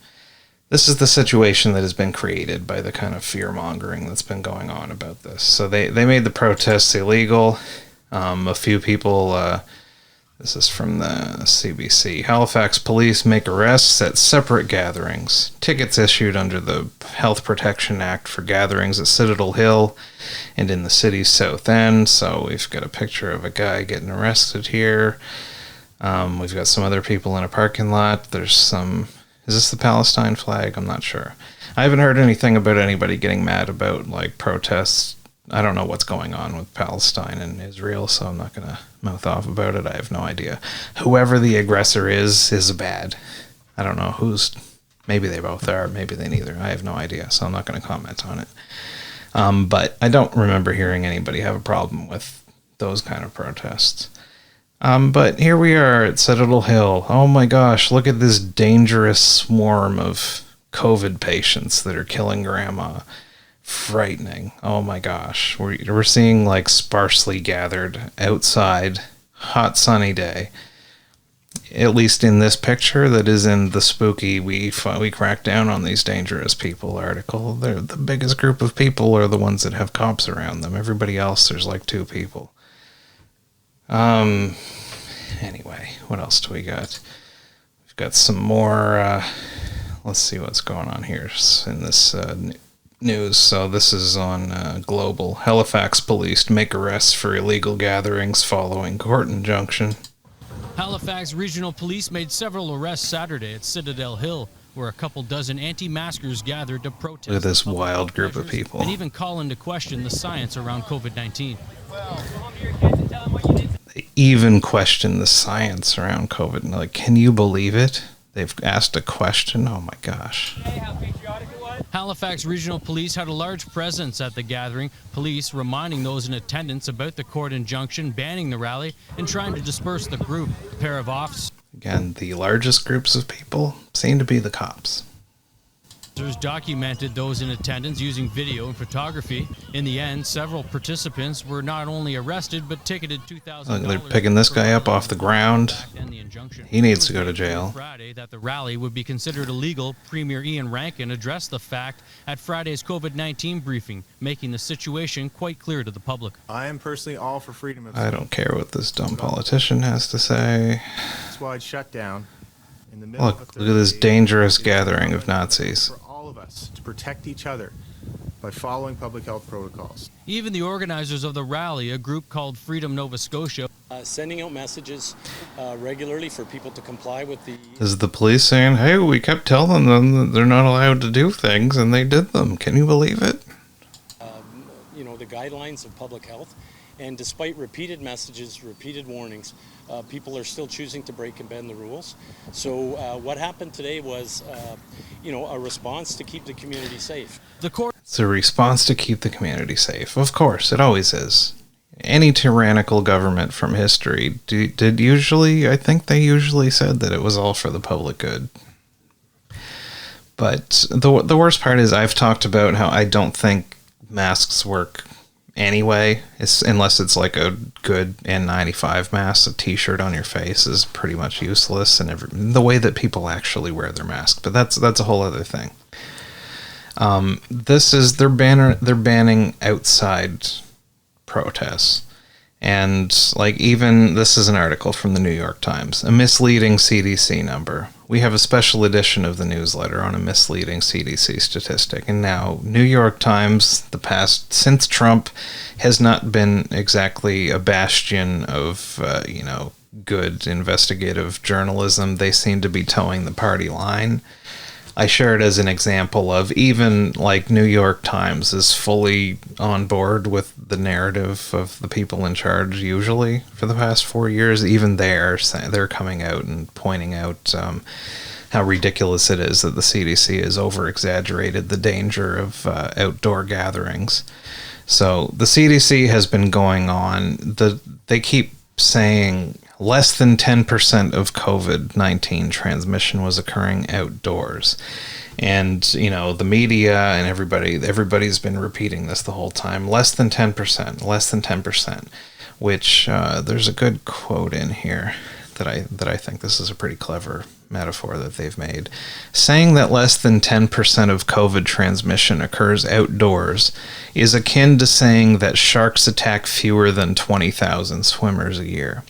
situation that has been created by the kind of fear-mongering that's been going on about this. So they made the protests illegal. A few people, this is from the CBC, Halifax police make arrests at separate gatherings. Tickets issued under the Health Protection Act for gatherings at Citadel Hill and in the city's south end. So we've got a picture of a guy getting arrested here. We've got some other people in a parking lot. Is this the Palestine flag? I'm not sure. I haven't heard anything about anybody getting mad about like protests. I don't know what's going on with Palestine and Israel, so I'm not going to mouth off about it. I have no idea. Whoever the aggressor is bad. I don't know maybe they both are, maybe they neither. I have no idea, so I'm not going to comment on it. But I don't remember hearing anybody have a problem with those kind of protests. But here we are at Citadel Hill. Oh my gosh, look at this dangerous swarm of COVID patients that are killing Grandma. Frightening. Oh my gosh. We're seeing like sparsely gathered outside, hot sunny day. At least in this picture that is in the spooky we crack down on these dangerous people article. They're the biggest group of people are the ones that have cops around them. Everybody else, there's like 2 people. Anyway, what else do we got? We've got some more, let's see what's going on here in this news. So this is on Global. Halifax police make arrests for illegal gatherings following court injunction. Halifax Regional Police made several arrests Saturday at Citadel Hill, where a couple dozen anti-maskers gathered to protest. Look at this wild group of people. And even call into question the science around COVID-19. They even question the science around COVID. Like, can you believe it? They've asked a question. Oh my gosh. Halifax Regional Police had a large presence at the gathering, police reminding those in attendance about the court injunction banning the rally and trying to disperse the group. A pair of officers Again, the largest groups of people seem to be the cops. Documented those in attendance using video and photography. In the end, several participants were not only arrested but ticketed $2,000. They're picking this guy up off the ground. He needs to go to jail. Friday, that the rally would be considered illegal. Premier Ian Rankin addressed the fact at Friday's COVID-19 briefing, making the situation quite clear to the public. I am personally all for freedom of speech. I don't care what this dumb politician has to say. That's why it's shut down. In the middle Look at this dangerous gathering of Nazis. For all of us to protect each other by following public health protocols. Even the organizers of the rally, a group called Freedom Nova Scotia. sending out messages regularly for people to comply with the... Is the police saying, hey, we kept telling them that they're not allowed to do things, and they did them. Can you believe it? The guidelines of public health. And despite repeated messages, repeated warnings, people are still choosing to break and bend the rules. So what happened today was, a response to keep the community safe. It's a response to keep the community safe. Of course, it always is. Any tyrannical government from history did usually, I think they usually said that it was all for the public good. But the worst part is I've talked about how I don't think masks work anyway, unless it's like a good N95 mask. A t-shirt on your face is pretty much useless, and the way that people actually wear their mask. But that's a whole other thing. They're banning outside protests. And even this is an article from the New York Times, a misleading CDC number. We have a special edition of the newsletter on a misleading CDC statistic. And now New York Times, since Trump, has not been exactly a bastion of, good investigative journalism. They seem to be towing the party line. I share it as an example of even New York Times is fully on board with the narrative of the people in charge usually for the past 4 years. Even they're coming out and pointing out how ridiculous it is that the CDC has over-exaggerated the danger of outdoor gatherings. So the CDC has been going on. They keep saying less than 10% of COVID-19 transmission was occurring outdoors. And, the media and everybody's been repeating this the whole time. Less than 10%, which there's a good quote in here that I think this is a pretty clever metaphor that they've made. Saying that less than 10% of COVID transmission occurs outdoors is akin to saying that sharks attack fewer than 20,000 swimmers a year.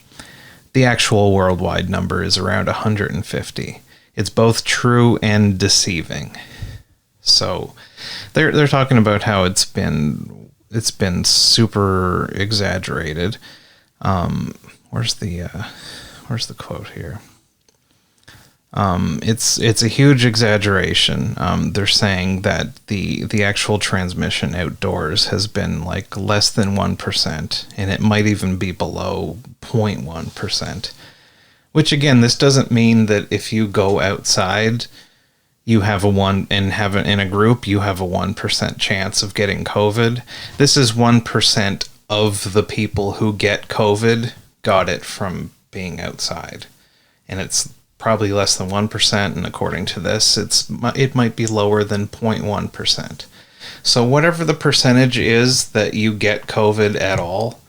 The actual worldwide number is around 150. It's both true and deceiving. So they're talking about how it's been super exaggerated. Where's the quote here? It's a huge exaggeration. They're saying that the actual transmission outdoors has been less than 1%, and it might even be below 0.1%. Which again, this doesn't mean that if you go outside, you have in a group, you have a 1% chance of getting COVID. This is 1% of the people who get COVID got it from being outside, and it's probably less than 1%, and according to this, it might be lower than 0.1%. So whatever the percentage is that you get COVID at all,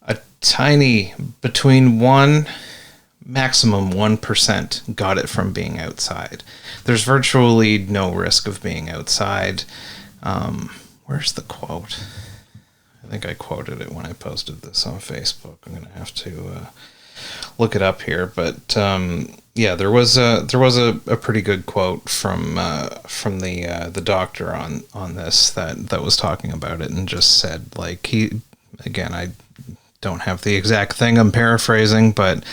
a tiny, between 1, maximum 1% got it from being outside. There's virtually no risk of being outside. Where's the quote? I think I quoted it when I posted this on Facebook. I'm going to have to look it up here, but there was a pretty good quote from the doctor on this that was talking about it, and just said I don't have the exact thing, I'm paraphrasing, but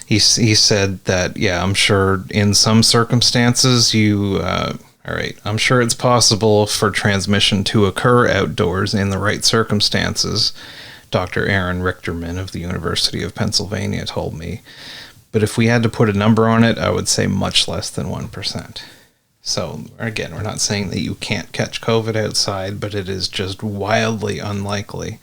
he said that I'm sure in some circumstances I'm sure it's possible for transmission to occur outdoors in the right circumstances. Dr. Aaron Richterman of the University of Pennsylvania told me. But if we had to put a number on it, I would say much less than 1%. So, again, we're not saying that you can't catch COVID outside, but it is just wildly unlikely.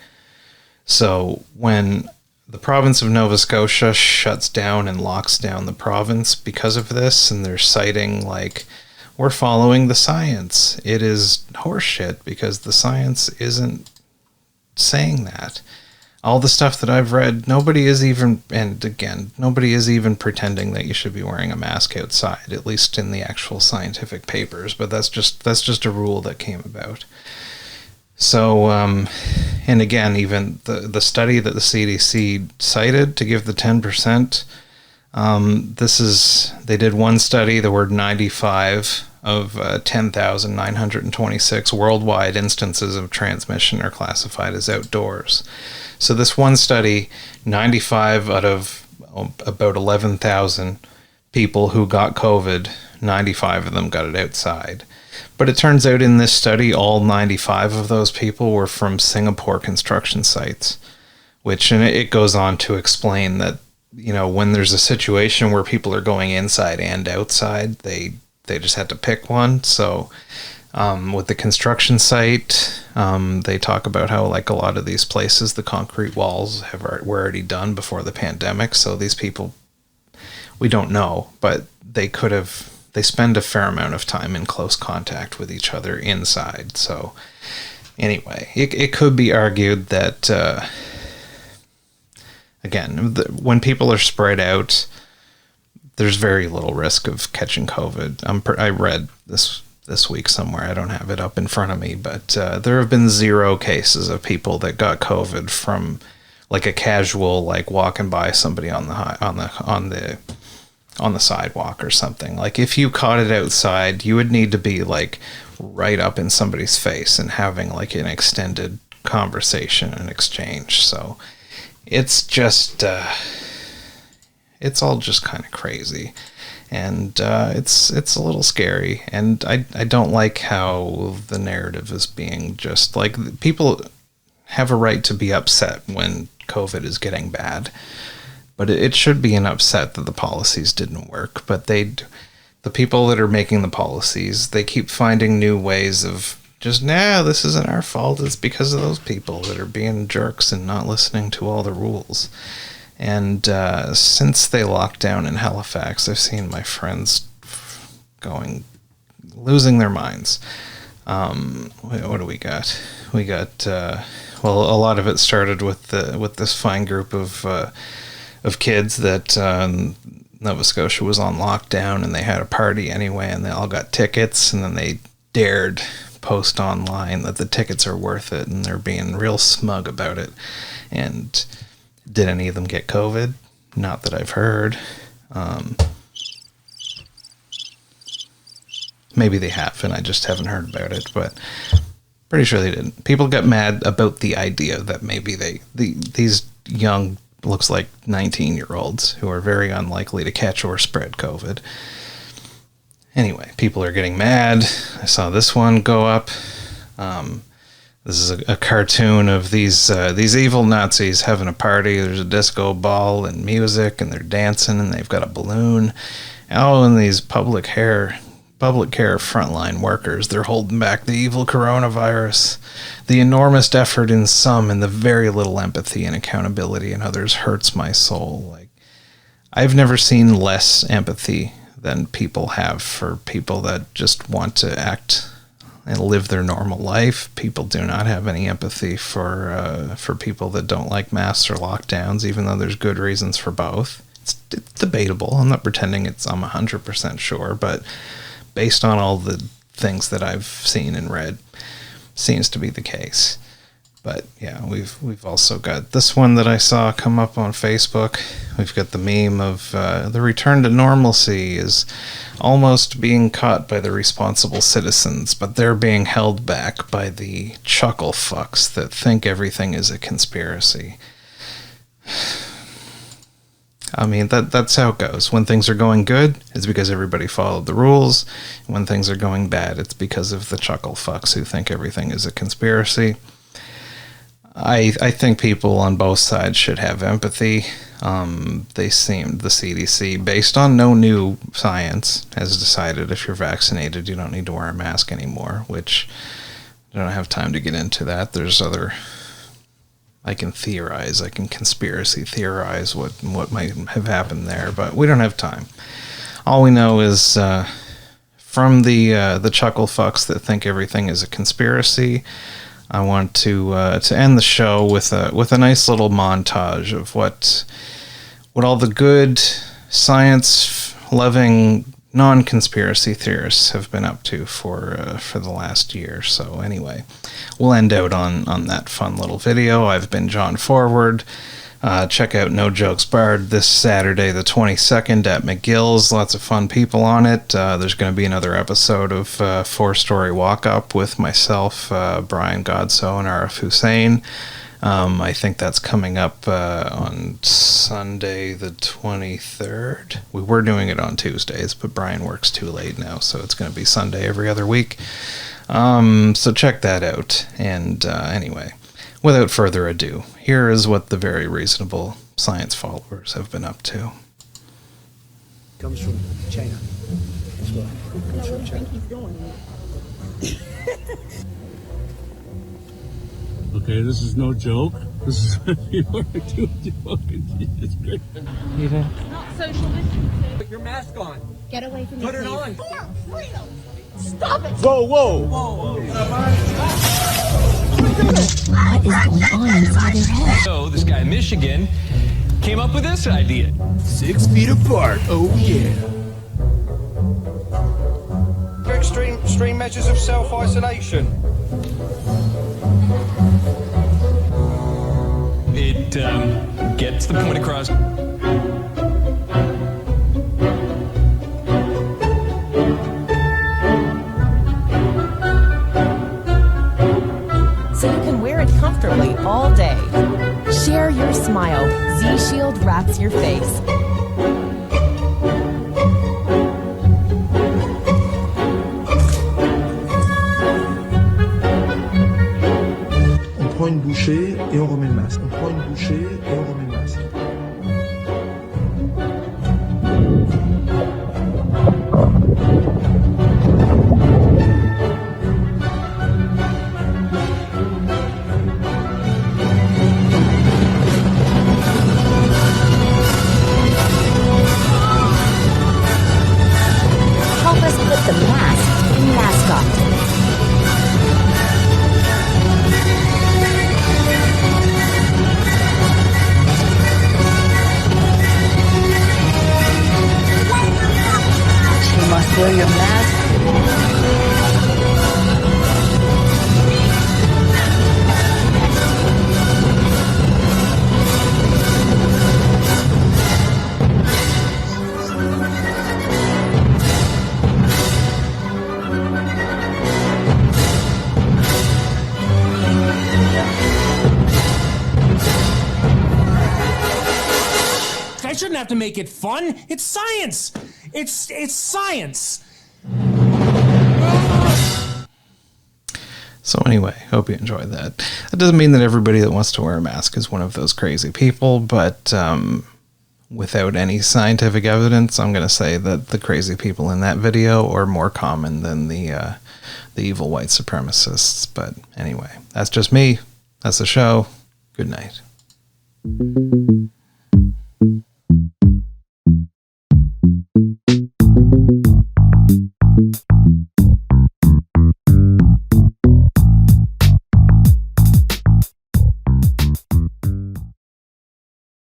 So, when the province of Nova Scotia shuts down and locks down the province because of this, and they're citing, we're following the science, it is horseshit, because the science isn't saying that. All the stuff that I've read, nobody is even pretending that you should be wearing a mask outside, at least in the actual scientific papers, but that's just a rule that came about. So, and again, even the study that the CDC cited to give the 10%, they did one study, there were 95 of 10,926 worldwide instances of transmission are classified as outdoors. So this one study, 95 out of about 11,000 people who got COVID, 95 of them got it outside. But it turns out in this study, all 95 of those people were from Singapore construction sites, which, and it goes on to explain that, you know, when there's a situation where people are going inside and outside, they just had to pick one. So with the construction site, they talk about how, like, a lot of these places, the concrete walls were already done before the pandemic. So these people, we don't know, but they spend a fair amount of time in close contact with each other inside. So anyway, it could be argued that, again, when people are spread out, there's very little risk of catching COVID. I read this week somewhere, I don't have it up in front of me, but there have been 0 cases of people that got COVID from, like, a casual, like, walking by somebody on the sidewalk or something. Like, if you caught it outside, you would need to be, like, right up in somebody's face and having, like, an extended conversation and exchange. So it's just it's all just kind of crazy, and it's a little scary, and I don't like how the narrative is being just, like, people have a right to be upset when COVID is getting bad, but it should be an upset that the policies didn't work. But the people that are making the policies, they keep finding new ways of just, this isn't our fault, it's because of those people that are being jerks and not listening to all the rules. And since they locked down in Halifax, I've seen my friends losing their minds. What do we got? We got, a lot of it started with this fine group of kids that Nova Scotia was on lockdown, and they had a party anyway, and they all got tickets, and then they dared post online that the tickets are worth it, and they're being real smug about it. And did any of them get COVID? Not that I've heard. Maybe they have, and I just haven't heard about it, but pretty sure they didn't. People got mad about the idea that maybe these young, looks like 19-year-olds who are very unlikely to catch or spread COVID. Anyway, people are getting mad. I saw this one go up. This is a cartoon of these evil Nazis having a party. There's a disco ball and music, and they're dancing, and they've got a balloon. And these public care frontline workers, they're holding back the evil coronavirus. The enormous effort in some and the very little empathy and accountability in others hurts my soul. Like, I've never seen less empathy than people have for people that just want to act and live their normal life. People do not have any empathy for people that don't like masks or lockdowns, even though there's good reasons for both. It's debatable. I'm not pretending I'm 100% sure, but based on all the things that I've seen and read, seems to be the case. But yeah, we've also got this one that I saw come up on Facebook. We've got the meme of the return to normalcy is almost being caught by the responsible citizens, but they're being held back by the chuckle fucks that think everything is a conspiracy. I mean, that's how it goes. When things are going good, it's because everybody followed the rules. When things are going bad, it's because of the chuckle fucks who think everything is a conspiracy. I think people on both sides should have empathy. The CDC, based on no new science, has decided if you're vaccinated, you don't need to wear a mask anymore, which I don't have time to get into that. There's I can theorize, I can conspiracy theorize what might have happened there, but we don't have time. All we know is from the chuckle fucks that think everything is a conspiracy, I want to end the show with a nice little montage of what all the good science-loving non-conspiracy theorists have been up to for the last year. So anyway, we'll end out on that fun little video. I've been Jon Forward. Check out No Jokes Barred this Saturday, the 22nd at McGill's. Lots of fun people on it. There's going to be another episode of 4-Story Walk Up with myself, Brian Godso, and Arif Hussein. I think that's coming up on Sunday the 23rd. We were doing it on Tuesdays, but Brian works too late now, so it's going to be Sunday every other week. So check that out. And anyway, without further ado, here is what the very reasonable science followers have been up to. Comes from China. That's what comes from China. Okay, this is no joke. This is what people are doing. Jesus Christ. It's not social distancing. Put your mask on. Get away from me. Put it on. For freedom. Stop it. Whoa, whoa. Whoa. What is going on inside their head? So this guy in Michigan came up with this idea. 6 feet apart. Oh yeah. Extreme measures of self-isolation. It gets the point across. So you can wear it comfortably all day. Share your smile. Z-Shield wraps your face. On prend une bouchée et on remet le masque. On prend une bouchée et on remet le masque. Help us put the mask in mascot. You must wear your mask. I shouldn't have to make it fun. It's science. It's science. So anyway, hope you enjoyed that. That doesn't mean that everybody that wants to wear a mask is one of those crazy people, but without any scientific evidence, I'm going to say that the crazy people in that video are more common than the evil white supremacists. But anyway, that's just me. That's the show. Good night.